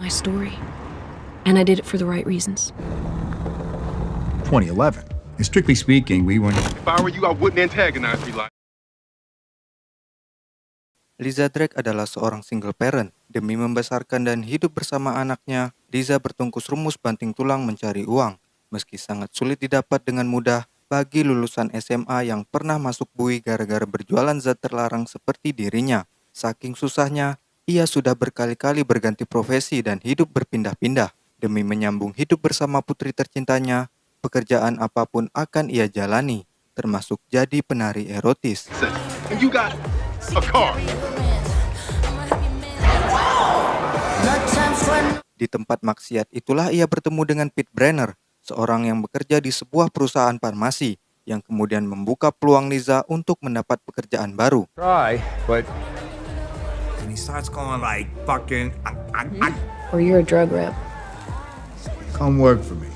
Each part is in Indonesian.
My story. And I did it for the right reasons. 2011. And strictly speaking, we weren't. If I were you, I wouldn't antagonize me like. Liza Drake adalah seorang single parent. Demi membesarkan dan hidup bersama anaknya, Liza bertungkus rumus banting tulang mencari uang. Meski sangat sulit didapat dengan mudah bagi lulusan SMA yang pernah masuk bui gara-gara berjualan zat terlarang seperti dirinya. Saking susahnya, ia sudah berkali-kali berganti profesi dan hidup berpindah-pindah. Demi menyambung hidup bersama putri tercintanya, pekerjaan apapun akan ia jalani, termasuk jadi penari erotis. And you got a car. Di tempat maksiat itulah ia bertemu dengan Pete Brenner, seorang yang bekerja di sebuah perusahaan farmasi, yang kemudian membuka peluang Liza untuk mendapat pekerjaan baru. Try, but. And he starts going like, fucking. Or you're a drug rep. Come work for me.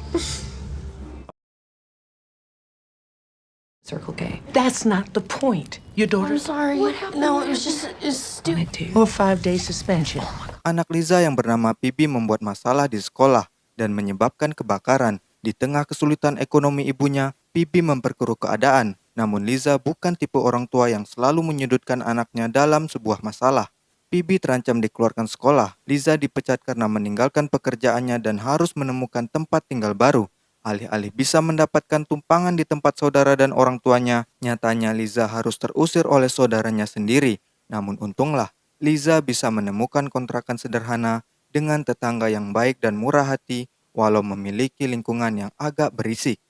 Circle K. That's not the point. Your daughter. I'm sorry. What happened? No, it was just it's stupid. Or 5-day suspension. Anak Liza yang bernama Phoebe membuat masalah di sekolah dan menyebabkan kebakaran. Di tengah kesulitan ekonomi ibunya, Phoebe memperkeruh keadaan. Namun Liza bukan tipe orang tua yang selalu menyudutkan anaknya dalam sebuah masalah. Phoebe terancam dikeluarkan sekolah. Liza dipecat karena meninggalkan pekerjaannya dan harus menemukan tempat tinggal baru. Alih-alih bisa mendapatkan tumpangan di tempat saudara dan orang tuanya, nyatanya Liza harus terusir oleh saudaranya sendiri. Namun untunglah, Liza bisa menemukan kontrakan sederhana dengan tetangga yang baik dan murah hati, walau memiliki lingkungan yang agak berisik.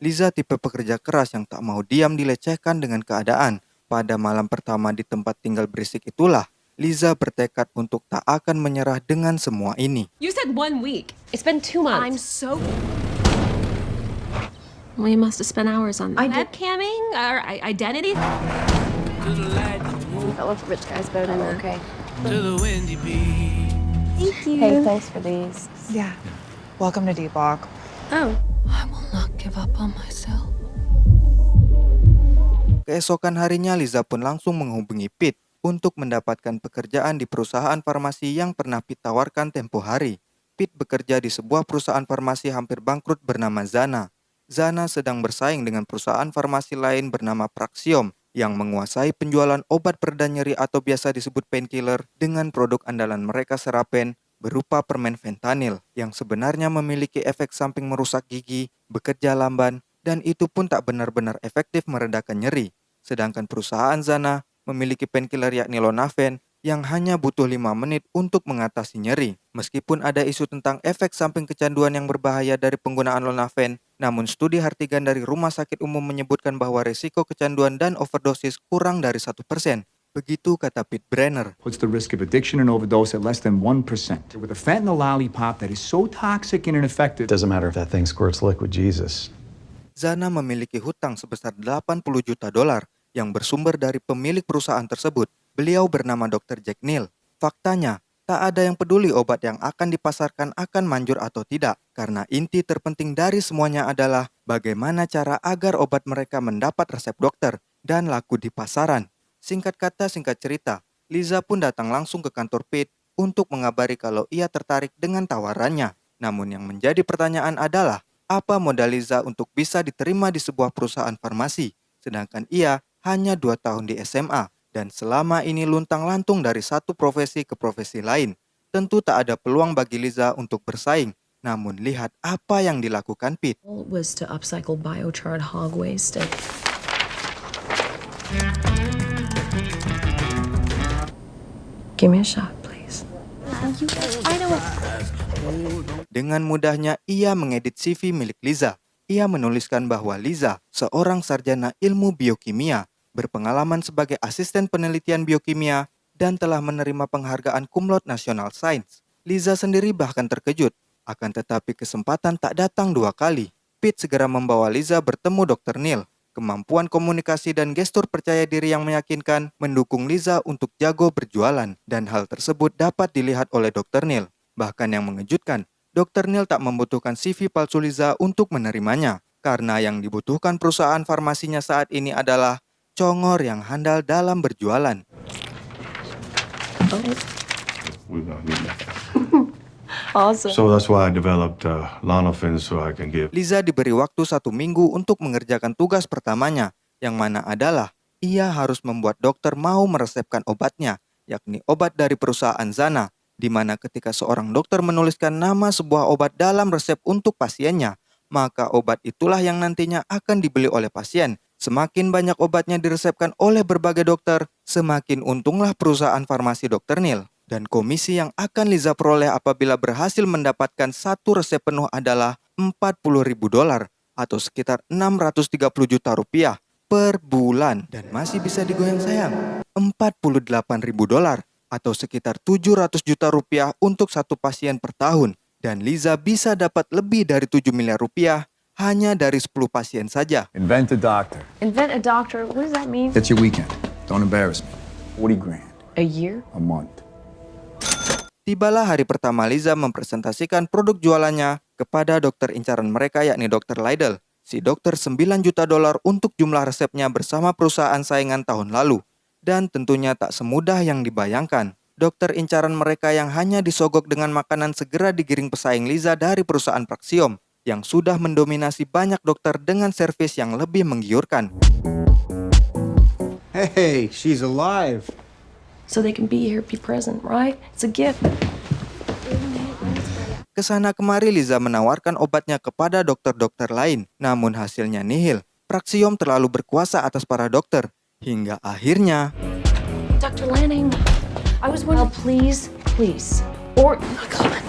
Liza tipe pekerja keras yang tak mau diam dilecehkan dengan keadaan. Pada malam pertama di tempat tinggal berisik itulah, Liza bertekad untuk tak akan menyerah dengan semua ini. You said 1 week. It's been 2 months. I'm so... Well, you must have spent hours on that. Webcamming or identity. I love rich guys better than that. Okay. Thank you. Hey, thanks for these. Yeah. Welcome to Deep Walk. Oh. I will not give up on myself. Keesokan harinya Liza pun langsung menghubungi Pete untuk mendapatkan pekerjaan di perusahaan farmasi yang pernah Pete tawarkan tempo hari. Pete bekerja di sebuah perusahaan farmasi hampir bangkrut bernama Zana. Zana sedang bersaing dengan perusahaan farmasi lain bernama Praxiom yang menguasai penjualan obat pereda nyeri atau biasa disebut painkiller dengan produk andalan mereka Serapen berupa permen fentanyl yang sebenarnya memiliki efek samping merusak gigi, bekerja lamban, dan itu pun tak benar-benar efektif meredakan nyeri. Sedangkan perusahaan Zana memiliki painkiller yakni Lonaven yang hanya butuh 5 menit untuk mengatasi nyeri. Meskipun ada isu tentang efek samping kecanduan yang berbahaya dari penggunaan Lonaven, namun studi Hartigan dari Rumah Sakit Umum menyebutkan bahwa risiko kecanduan dan overdosis kurang dari 1%. Begitu kata Pete Brenner. Puts the risk of addiction and overdose at less than 1%. With a fentanyl lollipop that is so toxic and ineffective. Doesn't matter if that thing squirts liquid Jesus. Zana memiliki hutang sebesar $80 juta yang bersumber dari pemilik perusahaan tersebut. Beliau bernama Dr. Jack Neal. Faktanya, tak ada yang peduli obat yang akan dipasarkan akan manjur atau tidak, karena inti terpenting dari semuanya adalah bagaimana cara agar obat mereka mendapat resep dokter dan laku di pasaran. Singkat kata, singkat cerita, Liza pun datang langsung ke kantor Pete untuk mengabari kalau ia tertarik dengan tawarannya. Namun yang menjadi pertanyaan adalah, apa modal Liza untuk bisa diterima di sebuah perusahaan farmasi, sedangkan ia hanya 2 tahun di SMA. Dan selama ini luntang-lantung dari satu profesi ke profesi lain. Tentu tak ada peluang bagi Liza untuk bersaing. Namun lihat apa yang dilakukan Pete. Goal was to upcycle biochar hog waste. Give me a shot, please. I know what. Dengan mudahnya ia mengedit CV milik Liza. Ia menuliskan bahwa Liza, seorang sarjana ilmu biokimia, berpengalaman sebagai asisten penelitian biokimia dan telah menerima penghargaan Cum Laude National Science. Liza sendiri bahkan terkejut, akan tetapi kesempatan tak datang 2 kali. Pete segera membawa Liza bertemu Dr. Neal. Kemampuan komunikasi dan gestur percaya diri yang meyakinkan mendukung Liza untuk jago berjualan, dan hal tersebut dapat dilihat oleh Dr. Neal. Bahkan yang mengejutkan, Dr. Neal tak membutuhkan CV palsu Liza untuk menerimanya, karena yang dibutuhkan perusahaan farmasinya saat ini adalah congor yang handal dalam berjualan. Awesome. So that's why I developed Lonofin so I can give. Liza diberi waktu 1 minggu untuk mengerjakan tugas pertamanya, yang mana adalah ia harus membuat dokter mau meresepkan obatnya, yakni obat dari perusahaan Zana, di mana ketika seorang dokter menuliskan nama sebuah obat dalam resep untuk pasiennya, maka obat itulah yang nantinya akan dibeli oleh pasien. Semakin banyak obatnya diresepkan oleh berbagai dokter, semakin untunglah perusahaan farmasi Dr. Neil. Dan komisi yang akan Liza peroleh apabila berhasil mendapatkan satu resep penuh adalah $40.000 atau sekitar 630 juta rupiah per bulan. Dan masih bisa digoyang sayang, $48.000 atau sekitar 700 juta rupiah untuk satu pasien per tahun. Dan Liza bisa dapat lebih dari 7 miliar rupiah hanya dari 10 pasien saja. Invent a doctor. Invent a doctor. What does that mean? It's your weekend. Don't embarrass me. 40 grand. A year? A month. Tibalah hari pertama Liza mempresentasikan produk jualannya kepada dokter incaran mereka yakni Dr. Lidl. Si dokter $9 juta untuk jumlah resepnya bersama perusahaan saingan tahun lalu. Dan tentunya tak semudah yang dibayangkan. Dokter incaran mereka yang hanya disogok dengan makanan segera digiring pesaing Liza dari perusahaan Praxiom yang sudah mendominasi banyak dokter dengan servis yang lebih menggiurkan. Hey, she's alive. So they can be here, be present, right? It's a gift. Kesana kemari Liza menawarkan obatnya kepada dokter-dokter lain, namun hasilnya nihil. Praxiom terlalu berkuasa atas para dokter, hingga akhirnya Dr. Lanning, I was wondering, please. Or, oh my God,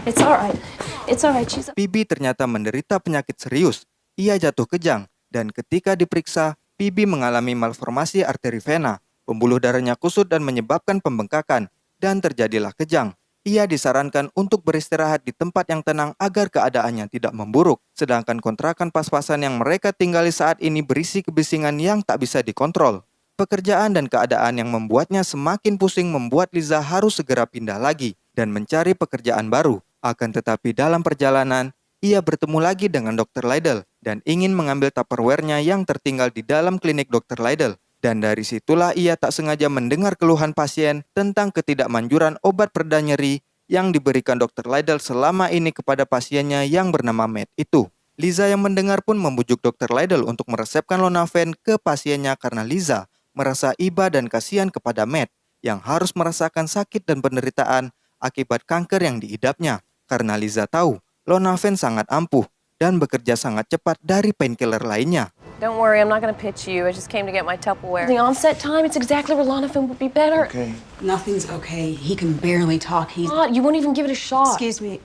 it's all right. She's. Pibi ternyata menderita penyakit serius. Ia jatuh kejang, dan ketika diperiksa, Pibi mengalami malformasi arteri vena. Pembuluh darahnya kusut dan menyebabkan pembengkakan, dan terjadilah kejang. Ia disarankan untuk beristirahat di tempat yang tenang agar keadaannya tidak memburuk. Sedangkan kontrakan pas-pasan yang mereka tinggali saat ini berisi kebisingan yang tak bisa dikontrol. Pekerjaan dan keadaan yang membuatnya semakin pusing membuat Liza harus segera pindah lagi dan mencari pekerjaan baru. Akan tetapi dalam perjalanan, ia bertemu lagi dengan Dr. Lidl dan ingin mengambil Tupperware-nya yang tertinggal di dalam klinik Dr. Lidl. Dan dari situlah ia tak sengaja mendengar keluhan pasien tentang ketidakmanjuran obat pereda nyeri yang diberikan Dr. Lidl selama ini kepada pasiennya yang bernama Matt itu. Liza yang mendengar pun membujuk Dr. Lidl untuk meresepkan Lonaven ke pasiennya karena Liza merasa iba dan kasihan kepada Matt yang harus merasakan sakit dan penderitaan akibat kanker yang diidapnya. Karena Liza tahu Lonaven sangat ampuh dan bekerja sangat cepat dari painkiller lainnya. Don't worry, I'm not going to pitch you. I just came to get my Tupperware. The onset time, it's exactly where Lonafin would be better. Okay. Nothing's okay. He can barely talk. He's... God, you won't even give it a shot. Excuse me.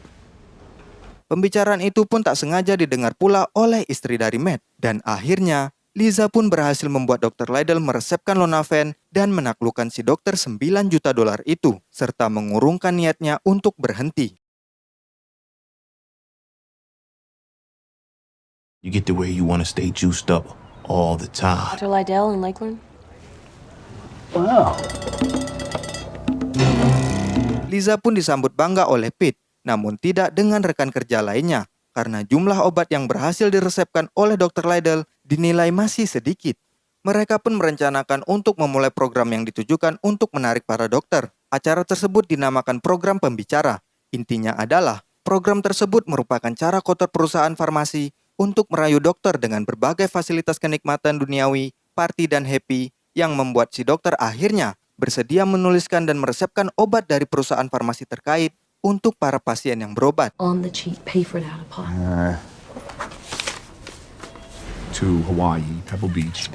Pembicaraan itu pun tak sengaja didengar pula oleh istri dari Matt. Dan akhirnya, Liza pun berhasil membuat Dr. Lidl meresepkan Lonaven dan menaklukkan si dokter $9 juta itu, serta mengurungkan niatnya untuk berhenti. You get to where you want to stay juiced up all the time. Dr. Lidl in Lakeland? Wow. Liza pun disambut bangga oleh Pete, namun tidak dengan rekan kerja lainnya, karena jumlah obat yang berhasil diresepkan oleh Dr. Lidl dinilai masih sedikit. Mereka pun merencanakan untuk memulai program yang ditujukan untuk menarik para dokter. Acara tersebut dinamakan program pembicara. Intinya adalah, program tersebut merupakan cara kotor perusahaan farmasi untuk merayu dokter dengan berbagai fasilitas kenikmatan duniawi, party dan happy yang membuat si dokter akhirnya bersedia menuliskan dan meresepkan obat dari perusahaan farmasi terkait untuk para pasien yang berobat. On the cheap, pay for it out of pocket. To Hawaii, Pebble Beach.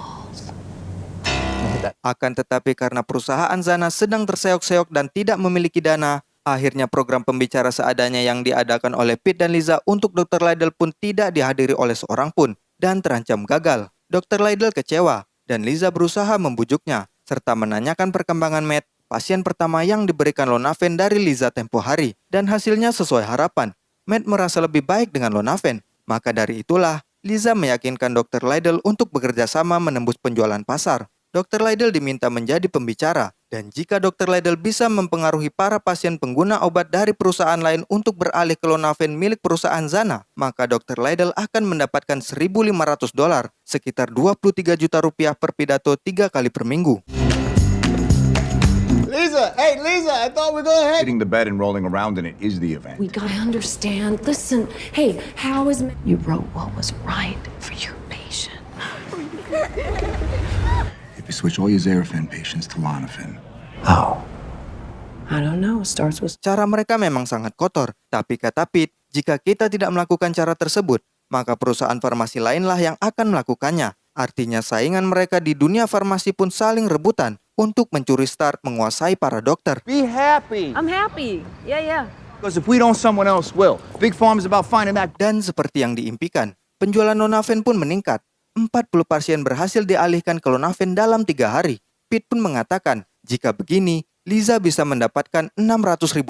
Akan tetapi karena perusahaan Zana sedang terseok-seok dan tidak memiliki dana, akhirnya program pembicara seadanya yang diadakan oleh Pete dan Liza untuk Dr. Lidl pun tidak dihadiri oleh seorang pun dan terancam gagal. Dr. Lidl kecewa dan Liza berusaha membujuknya serta menanyakan perkembangan Matt, pasien pertama yang diberikan Lonaven dari Liza tempo hari, dan hasilnya sesuai harapan. Matt merasa lebih baik dengan Lonaven. Maka dari itulah Liza meyakinkan Dr. Lidl untuk bekerja sama menembus penjualan pasar. Dr. Lidl diminta menjadi pembicara, dan jika Dr. Lidl bisa mempengaruhi para pasien pengguna obat dari perusahaan lain untuk beralih ke Lonaven milik perusahaan Zana, maka Dr. Lidl akan mendapatkan $1.500, sekitar 23 juta rupiah per pidato 3 kali per minggu. Lisa, hey, Lisa, I thought we were going ahead. Hitting the bed and rolling around in it is the event. I understand. Listen, hey, how is... You wrote what was right for your patient. If you switch all your Xarafin patients to Lonafin. How? I don't know. It starts with... Cara mereka memang sangat kotor, tapi kata Pete, jika kita tidak melakukan cara tersebut, maka perusahaan farmasi lainlah yang akan melakukannya. Artinya saingan mereka di dunia farmasi pun saling rebutan untuk mencuri start menguasai para dokter. Be happy. I'm happy. Yeah. Because if we don't, someone else will. Big Pharma's about finding that... Dan seperti yang diimpikan, penjualan Lonafin pun meningkat. 40 pasien berhasil dialihkan ke Lonafin dalam 3 hari. Pete pun mengatakan, jika begini, Liza bisa mendapatkan $600.000,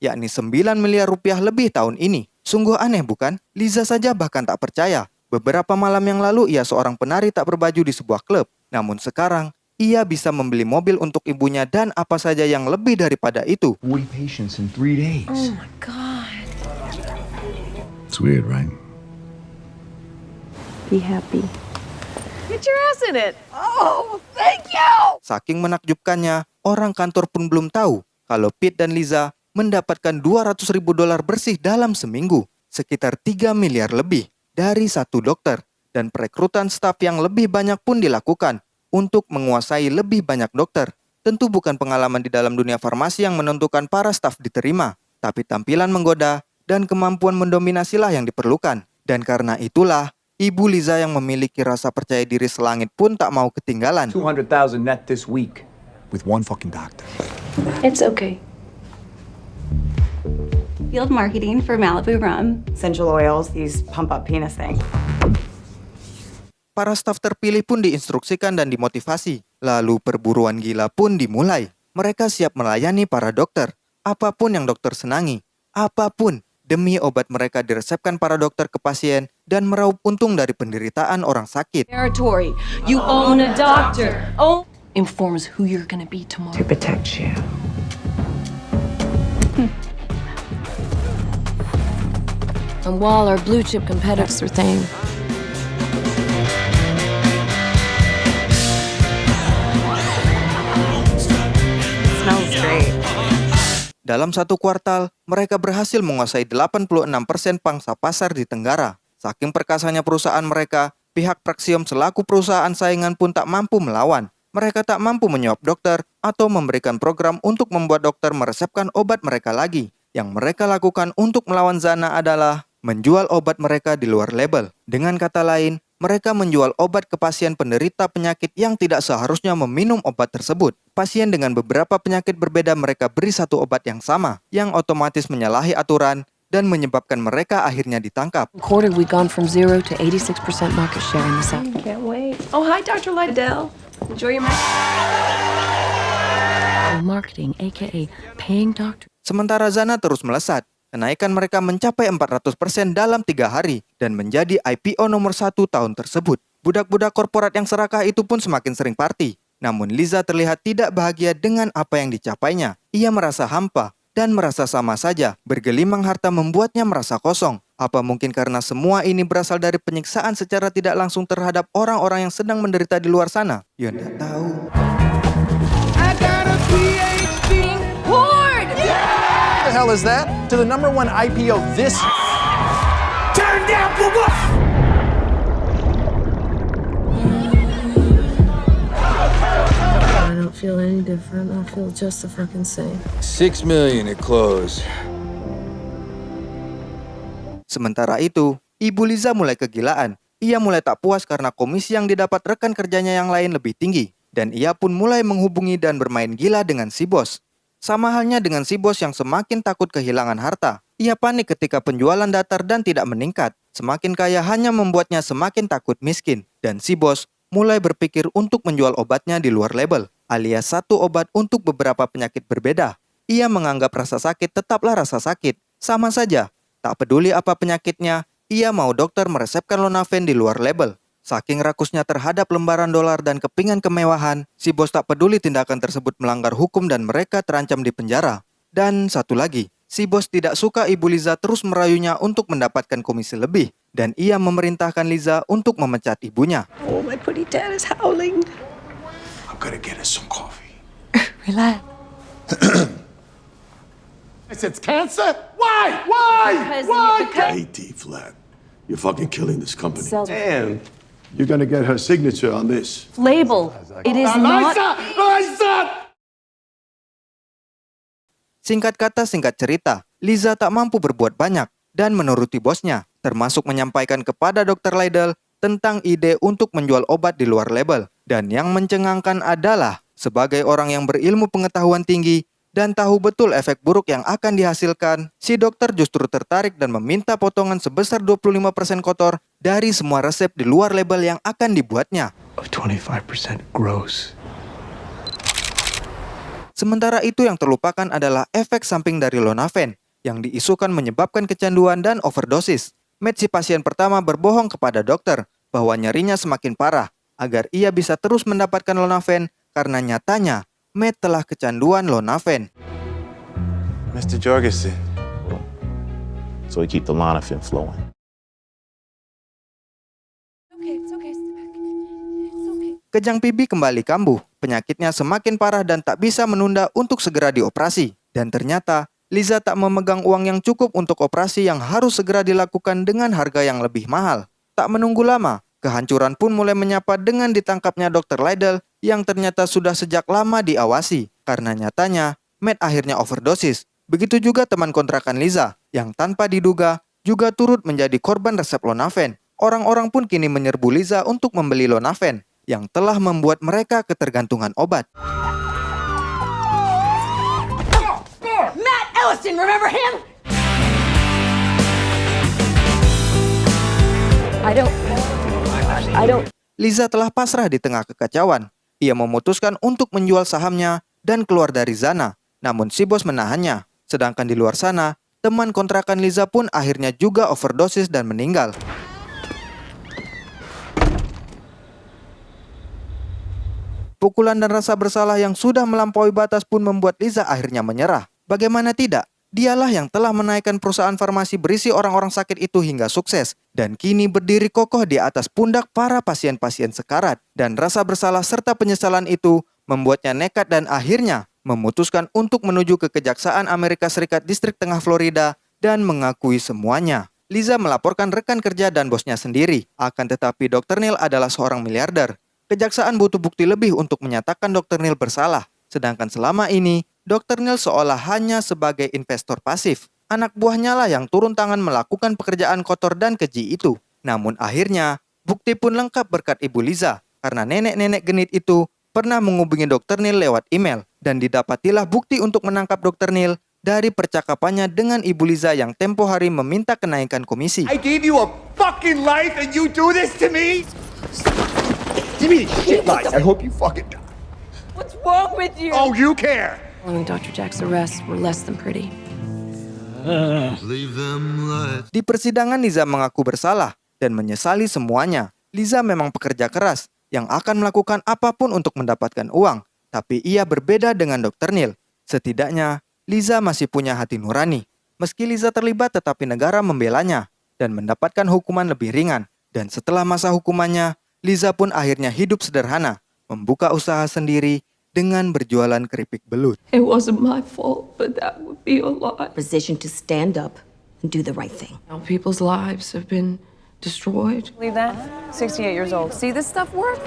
yakni 9 miliar rupiah lebih tahun ini. Sungguh aneh bukan? Liza saja bahkan tak percaya. Beberapa malam yang lalu ia seorang penari tak berbaju di sebuah klub. Namun sekarang, ia bisa membeli mobil untuk ibunya dan apa saja yang lebih daripada itu. 40 patients in 3 days. Oh my God. It's weird, right? Be happy. Get your ass in it. Oh, thank you. Saking menakjubkannya, orang kantor pun belum tahu kalau Pete dan Liza mendapatkan $200.000 bersih dalam seminggu, sekitar 3 miliar lebih dari satu dokter, dan perekrutan staf yang lebih banyak pun dilakukan untuk menguasai lebih banyak dokter. Tentu bukan pengalaman di dalam dunia farmasi yang menentukan para staf diterima, tapi tampilan menggoda dan kemampuan mendominasilah yang diperlukan. Dan karena itulah, Ibu Liza yang memiliki rasa percaya diri selangit pun tak mau ketinggalan. 200,000 net this week with one fucking doctor. It's okay. Field marketing for Malibu Rum. Essential oils, these pump up penis things. Para staf terpilih pun diinstruksikan dan dimotivasi. Lalu perburuan gila pun dimulai. Mereka siap melayani para dokter. Apapun yang dokter senangi. Apapun. Demi obat mereka diresepkan para dokter ke pasien dan meraup untung dari penderitaan orang sakit. Territory. You own a doctor. Informs who you're gonna be tomorrow. To protect you. And while our blue chip competitors are thing. Smells great. Dalam satu kuartal, mereka berhasil menguasai 86% pangsa pasar di Tenggara. Saking perkasanya perusahaan mereka, pihak Praxiom selaku perusahaan saingan pun tak mampu melawan. Mereka tak mampu menyuap dokter atau memberikan program untuk membuat dokter meresepkan obat mereka lagi. Yang mereka lakukan untuk melawan Zana adalah menjual obat mereka di luar label. Dengan kata lain, mereka menjual obat ke pasien penderita penyakit yang tidak seharusnya meminum obat tersebut. Pasien dengan beberapa penyakit berbeda mereka beri satu obat yang sama, yang otomatis menyalahi aturan dan menyebabkan mereka akhirnya ditangkap. Quarter, we've gone from 0 to 86% market share in the South. Can't wait. Oh, hi, Dr. Lydell. Enjoy your Marketing, aka paying doctor. Sementara Zana terus melesat. Kenaikan mereka mencapai 400% dalam 3 hari dan menjadi IPO nomor 1 tahun tersebut. Budak-budak korporat yang serakah itu pun semakin sering party. Namun Liza terlihat tidak bahagia dengan apa yang dicapainya. Ia merasa hampa dan merasa sama saja. Bergelimang harta membuatnya merasa kosong. Apa mungkin karena semua ini berasal dari penyiksaan secara tidak langsung terhadap orang-orang yang sedang menderita di luar sana? Ya nggak tahu. I got a PhD. Horde! What the hell is that? To the #1 IPO this... Turn down for what? I don't feel any different. I feel just the fucking same. 6 million at close. Sementara itu, Ibu Liza mulai kegilaan. Ia mulai tak puas karena komisi yang didapat rekan kerjanya yang lain lebih tinggi. Dan ia pun mulai menghubungi dan bermain gila dengan si bos. Sama halnya dengan si bos yang semakin takut kehilangan harta. Ia panik ketika penjualan datar dan tidak meningkat. Semakin kaya hanya membuatnya semakin takut miskin. Dan si bos mulai berpikir untuk menjual obatnya di luar label, alias satu obat untuk beberapa penyakit berbeda. Ia menganggap rasa sakit tetaplah rasa sakit. Sama saja, tak peduli apa penyakitnya, ia mau dokter meresepkan Lonafin di luar label. Saking rakusnya terhadap lembaran dolar dan kepingan kemewahan, si bos tak peduli tindakan tersebut melanggar hukum dan mereka terancam di penjara. Dan satu lagi, si bos tidak suka Ibu Liza terus merayunya untuk mendapatkan komisi lebih. Dan ia memerintahkan Liza untuk memecat ibunya. Oh, my pretty dad is howling. I'm gonna get us some coffee. Relax. It's cancer? Why? Why? Why? Hey, D-Flat. You're fucking killing this company. Sells- And you're gonna get her signature on this. Label. It is not. Liza! Singkat kata, singkat cerita, Liza tak mampu berbuat banyak dan menuruti bosnya, termasuk menyampaikan kepada Dr. Liddell tentang ide untuk menjual obat di luar label. Dan yang mencengangkan adalah, sebagai orang yang berilmu pengetahuan tinggi dan tahu betul efek buruk yang akan dihasilkan, si dokter justru tertarik dan meminta potongan sebesar 25% kotor dari semua resep di luar label yang akan dibuatnya. 25% gross. Sementara itu yang terlupakan adalah efek samping dari Lonaven yang diisukan menyebabkan kecanduan dan overdosis. Matt, si pasien pertama, berbohong kepada dokter bahwa nyerinya semakin parah agar ia bisa terus mendapatkan Lonaven karena nyatanya Matt telah kecanduan Lonaven. Mr. Jorgensen. So we keep the Lonafen flowing. Okay, it's okay. It's okay. Kejang pibi kembali kambuh, penyakitnya semakin parah dan tak bisa menunda untuk segera dioperasi. Dan ternyata, Liza tak memegang uang yang cukup untuk operasi yang harus segera dilakukan dengan harga yang lebih mahal. Tak menunggu lama, kehancuran pun mulai menyapa dengan ditangkapnya Dr. Liddell yang ternyata sudah sejak lama diawasi. Karena nyatanya, Matt akhirnya overdosis. Begitu juga teman kontrakan Liza, yang tanpa diduga juga turut menjadi korban resep Lonaven. Orang-orang pun kini menyerbu Liza untuk membeli Lonaven, yang telah membuat mereka ketergantungan obat. Matt Ellison, remember him? I don't. Liza telah pasrah di tengah kekacauan. Ia memutuskan untuk menjual sahamnya dan keluar dari Zana. Namun si bos menahannya. Sedangkan di luar sana, teman kontrakan Liza pun akhirnya juga overdosis dan meninggal. Pukulan dan rasa bersalah yang sudah melampaui batas pun membuat Liza akhirnya menyerah. Bagaimana tidak? Dialah yang telah menaikkan perusahaan farmasi berisi orang-orang sakit itu hingga sukses. Dan kini berdiri kokoh di atas pundak para pasien-pasien sekarat. Dan rasa bersalah serta penyesalan itu membuatnya nekat dan akhirnya memutuskan untuk menuju ke Kejaksaan Amerika Serikat Distrik Tengah Florida dan mengakui semuanya. Liza melaporkan rekan kerja dan bosnya sendiri. Akan tetapi Dr. Neil adalah seorang miliarder. Kejaksaan butuh bukti lebih untuk menyatakan Dr. Neil bersalah. Sedangkan selama ini, Dr. Neil seolah hanya sebagai investor pasif. Anak buahnya lah yang turun tangan melakukan pekerjaan kotor dan keji itu. Namun akhirnya, bukti pun lengkap berkat Ibu Liza. Karena nenek-nenek genit itu pernah menghubungi Dr. Neil lewat email. Dan didapatilah bukti untuk menangkap Dr. Neil dari percakapannya dengan Ibu Liza yang tempo hari meminta kenaikan komisi. I gave you a fucking life and you do this to me? Give me the shit life. I hope you fucking die. What's wrong with you? Oh, you care. Following Dr. Jack's arrest, we're less than pretty. Di persidangan Liza mengaku bersalah dan menyesali semuanya. Liza memang pekerja keras yang akan melakukan apapun untuk mendapatkan uang. Tapi ia berbeda dengan Dr. Neil. Setidaknya, Liza masih punya hati nurani. Meski Liza terlibat tetapi negara membelanya dan mendapatkan hukuman lebih ringan. Dan setelah masa hukumannya, Liza pun akhirnya hidup sederhana, membuka usaha sendiri dengan berjualan keripik belut. It wasn't my fault, but that would be a lot. Position to stand up and do the right thing. Now people's lives have been destroyed. Believe that? 68 years old. See this stuff work?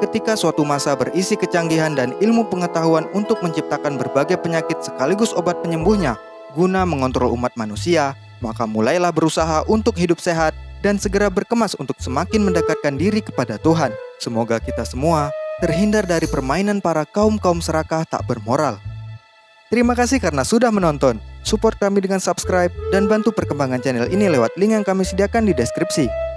Ketika suatu masa berisi kecanggihan dan ilmu pengetahuan untuk menciptakan berbagai penyakit sekaligus obat penyembuhnya, guna mengontrol umat manusia, maka mulailah berusaha untuk hidup sehat dan segera berkemas untuk semakin mendekatkan diri kepada Tuhan. Semoga kita semua terhindar dari permainan para kaum-kaum serakah tak bermoral. Terima kasih karena sudah menonton. Support kami dengan subscribe dan bantu perkembangan channel ini lewat link yang kami sediakan di deskripsi.